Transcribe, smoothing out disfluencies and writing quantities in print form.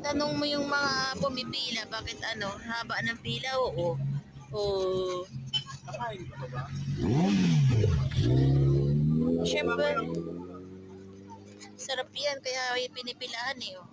Tanong mo yung mga pumipila, bakit ano, haba ng pila, oo. Oo. Nakain ka pa ba? Siyempre, sarap yan, kaya pinipilahan eh. Oh.